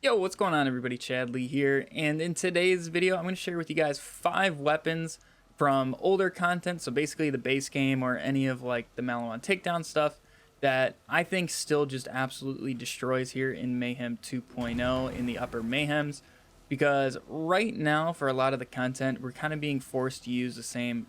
Yo, what's going on everybody? Chad Lee here, and in today's video I'm going to share with you guys 5 weapons from older content, so basically the base game or any of like the Malawan takedown stuff that I think still just absolutely destroys here in Mayhem 2.0 in the upper Mayhems, because right now for a lot of the content we're kind of being forced to use the same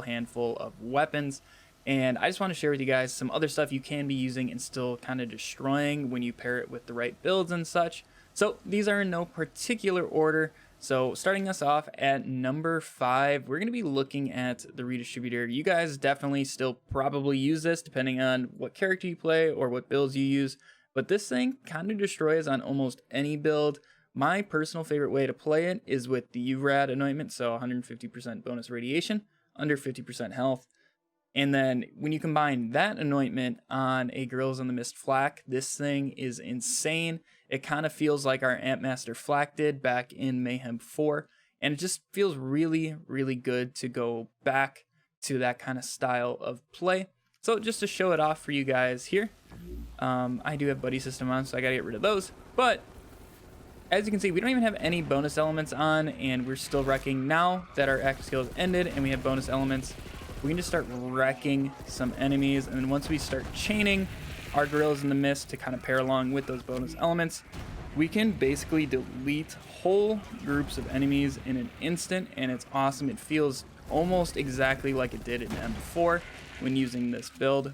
handful of weapons, and I just want to share with you guys some other stuff you can be using and still kind of destroying when you pair it with the right builds and such. So these are in no particular order. So starting us off at number 5, we're going to be looking at the Redistributor. You guys definitely still probably use this depending on what character you play or what builds you use. But this thing kind of destroys on almost any build. My personal favorite way to play it is with the URAD anointment. So 150% bonus radiation, under 50% health. And then when you combine that anointment on a Gorillas in the Mist flak, this thing is insane. It kind of feels like our Ampmaster flak did back in Mayhem 4. And it just feels really, really good to go back to that kind of style of play. So just to show it off for you guys here, I do have buddy system on, so I gotta get rid of those. But as you can see, we don't even have any bonus elements on, and we're still wrecking. Now that our active skill is ended and we have bonus elements, we can just start wrecking some enemies, and then once we start chaining our Gorillas in the Mist to kind of pair along with those bonus elements, we can basically delete whole groups of enemies in an instant, and it's awesome. It feels almost exactly like it did in M4 when using this build.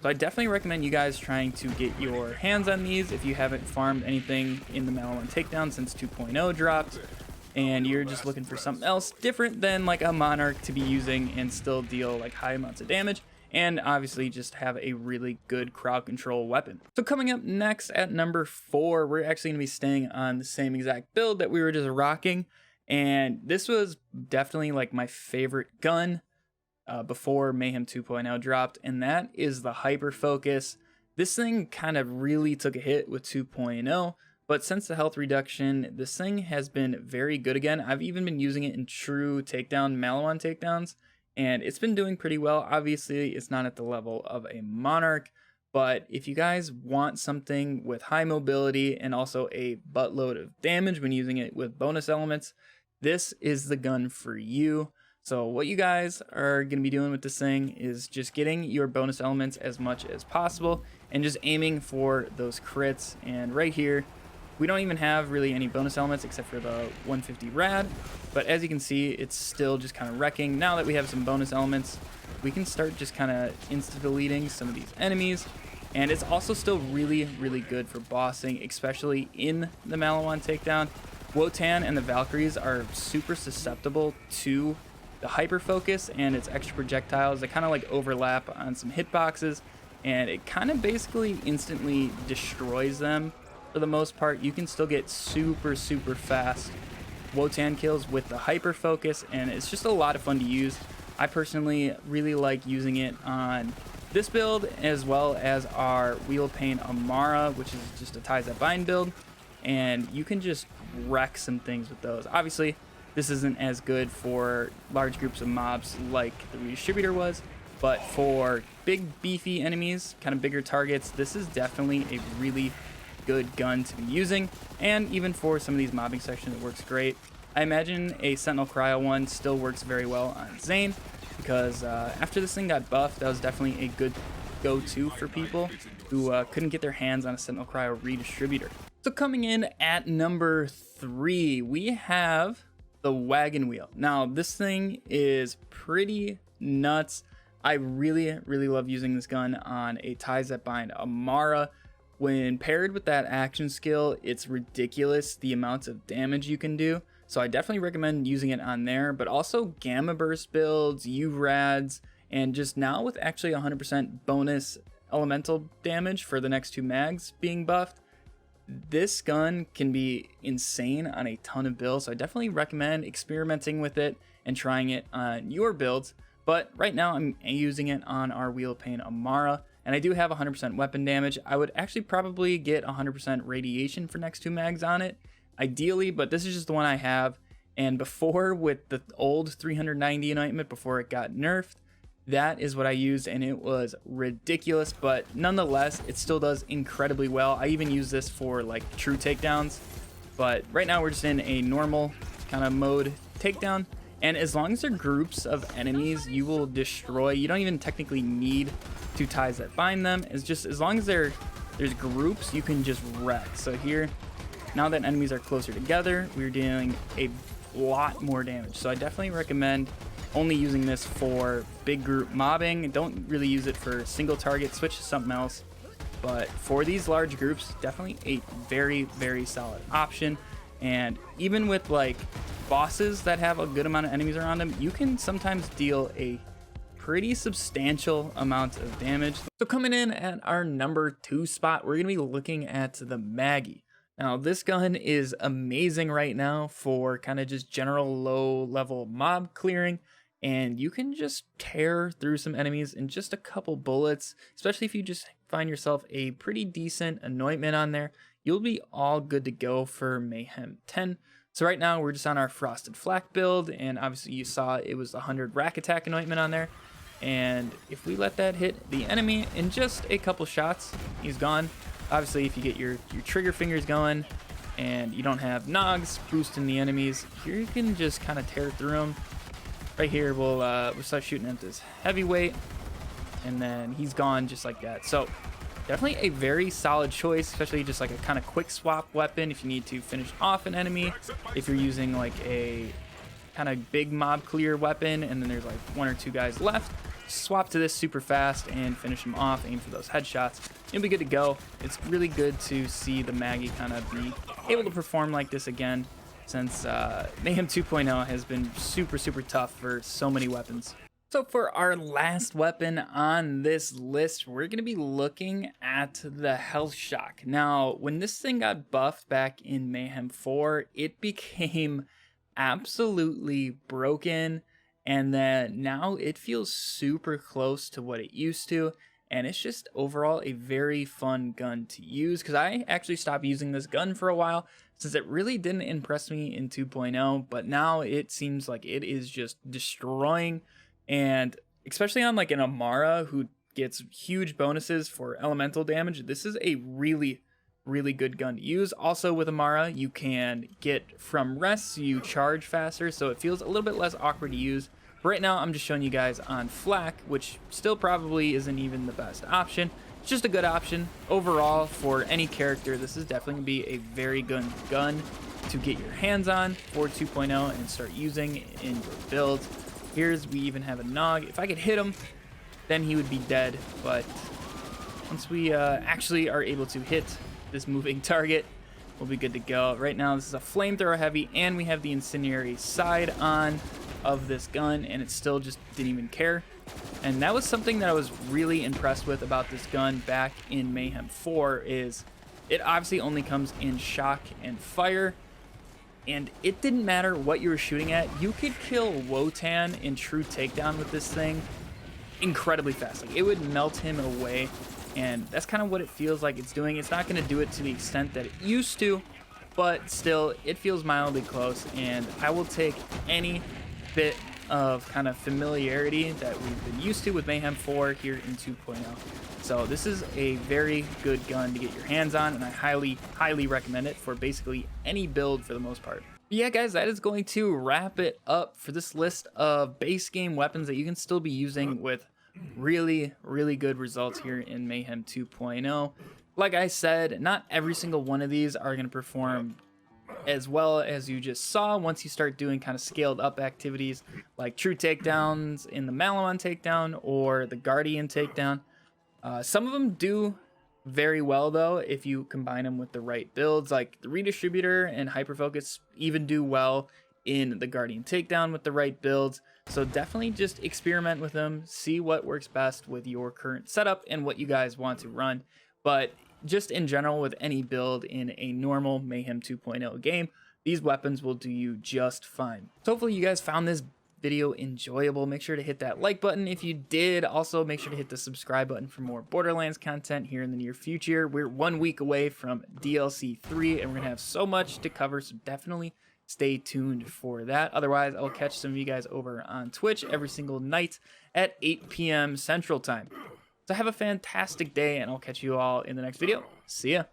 So I definitely recommend you guys trying to get your hands on these if you haven't farmed anything in the Malawan takedown since 2.0 dropped, and you're just looking for something else different than like a Monarch to be using and still deal like high amounts of damage, and obviously just have a really good crowd control weapon. So coming up next at number 4, we're actually going to be staying on the same exact build that we were just rocking, and this was definitely like my favorite gun before Mayhem 2.0 dropped, and that is the Hyperfocus. This thing kind of really took a hit with 2.0, but since the health reduction, this thing has been very good again. I've even been using it in true takedown Malawan takedowns, and it's been doing pretty well. Obviously, it's not at the level of a Monarch, but if you guys want something with high mobility and also a buttload of damage when using it with bonus elements, this is the gun for you. So what you guys are going to be doing with this thing is just getting your bonus elements as much as possible and just aiming for those crits. And right here, we don't even have really any bonus elements except for the 150 rad, but as you can see, it's still just kind of wrecking. Now that we have some bonus elements, we can start just kind of insta-deleting some of these enemies, and it's also still really, really good for bossing, especially in the Malawan takedown. Wotan and the Valkyries are super susceptible to the Hyperfocus and its extra projectiles that kind of like overlap on some hitboxes, and it kind of basically instantly destroys them. For the most part, you can still get super fast Wotan kills with the Hyperfocus, and it's just a lot of fun to use. I personally really like using it on this build as well as our Wheel Pain Amara, which is just a Ties That Bind build, and you can just wreck some things with those. Obviously, this isn't as good for large groups of mobs like the Redistributor was, but for big beefy enemies, kind of bigger targets, this is definitely a really good gun to be using, and even for some of these mobbing sections it works great. I imagine a Sentinel Cryo one still works very well on Zane, because after this thing got buffed, that was definitely a good go-to for people who couldn't get their hands on a Sentinel Cryo Redistributor. So coming in at number 3, we have the Wagon Wheel. Now this thing is pretty nuts. I really love using this gun on a Ties That Bind Amara. When paired with that action skill, it's ridiculous the amounts of damage you can do. So I definitely recommend using it on there, but also Gamma Burst builds, URADs, and just now with actually 100% bonus elemental damage for the next 2 mags being buffed, this gun can be insane on a ton of builds. So I definitely recommend experimenting with it and trying it on your builds. But right now I'm using it on our Wheel Pain Amara, and I do have 100% weapon damage. I would actually probably get 100% radiation for next 2 mags on it, ideally, but this is just the one I have. And before, with the old 390 anointment, before it got nerfed, That is what I used, and it was ridiculous, but nonetheless, it still does incredibly well. I even use this for like true takedowns, but right now we're just in a normal kind of mode takedown. And as long as they're groups of enemies, you will destroy. You don't even technically need two ties that bind them. It's just as long as there's groups, you can just wreck. So here, now that enemies are closer together, we're dealing a lot more damage. So I definitely recommend only using this for big group mobbing. Don't really use it for single target. Switch to something else. But for these large groups, definitely a very, very solid option. And even with like bosses that have a good amount of enemies around them, you can sometimes deal a pretty substantial amount of damage. So coming in at our number 2 spot, we're gonna be looking at the Maggie. Now this gun is amazing right now for kind of just general low level mob clearing, and you can just tear through some enemies in just a couple bullets, especially if you just find yourself a pretty decent anointment on there. You'll be all good to go for Mayhem 10. So right now we're just on our Frosted Flak build, and obviously you saw it was 100 rack attack anointment on there. And if we let that hit the enemy in just a couple shots, he's gone. Obviously if you get your trigger fingers going and you don't have Nogs boosting the enemies, here you can just kind of tear through them. Right here we'll start shooting at this heavyweight, and then he's gone just like that. So definitely a very solid choice, especially just like a kind of quick swap weapon if you need to finish off an enemy. If you're using like a kind of big mob clear weapon and then there's like 1 or 2 guys left, swap to this super fast and finish them off, aim for those headshots. You'll be good to go. It's really good to see the Maggie kind of be able to perform like this again, since Mayhem 2.0 has been super, super tough for so many weapons. So for our last weapon on this list, we're going to be looking at the Health Shock. Now, when this thing got buffed back in Mayhem 4, it became absolutely broken, and then now it feels super close to what it used to, and it's just overall a very fun gun to use, because I actually stopped using this gun for a while since it really didn't impress me in 2.0, but now it seems like it is just destroying. And especially on like an Amara who gets huge bonuses for elemental damage, this is a really, really good gun to use. Also with Amara, you can get from rest, so you charge faster, so it feels a little bit less awkward to use. Right now, I'm just showing you guys on Flak, which still probably isn't even the best option. It's just a good option. Overall, for any character, this is definitely going to be a very good gun to get your hands on for 2.0 and start using in your builds. Here's, we even have a Nog. If I could hit him, then he would be dead. But once we actually are able to hit this moving target, we'll be good to go. Right now, this is a flamethrower heavy, and we have the incendiary side on of this gun, and it still just didn't even care. And that was something that I was really impressed with about this gun back in Mayhem 4, is it obviously only comes in shock and fire. And it didn't matter what you were shooting at, you could kill Wotan in true takedown with this thing incredibly fast. Like, it would melt him away, and that's kind of what it feels like it's doing. It's not going to do it to the extent that it used to, but still, it feels mildly close, and I will take any bit of kind of familiarity that we've been used to with Mayhem 4 here in 2.0. So this is a very good gun to get your hands on, and I highly, highly recommend it for basically any build for the most part. But yeah, guys, that is going to wrap it up for this list of base game weapons that you can still be using with really, really good results here in Mayhem 2.0. Like I said, not every single one of these are going to perform as well as you just saw once you start doing kind of scaled up activities like true takedowns in the Malawan takedown or the Guardian takedown. Some of them do very well though if you combine them with the right builds, like the Redistributor and Hyperfocus even do well in the Guardian takedown with the right builds. So definitely just experiment with them, see what works best with your current setup and what you guys want to run. But just in general, with any build in a normal Mayhem 2.0 game, these weapons will do you just fine. So hopefully you guys found this video enjoyable. Make sure to hit that like button if you did. Also, make sure to hit the subscribe button for more Borderlands content here in the near future. We're 1 week away from DLC 3, and we're going to have so much to cover, so definitely stay tuned for that. Otherwise, I'll catch some of you guys over on Twitch every single night at 8 p.m. Central Time. So have a fantastic day, and I'll catch you all in the next video. See ya.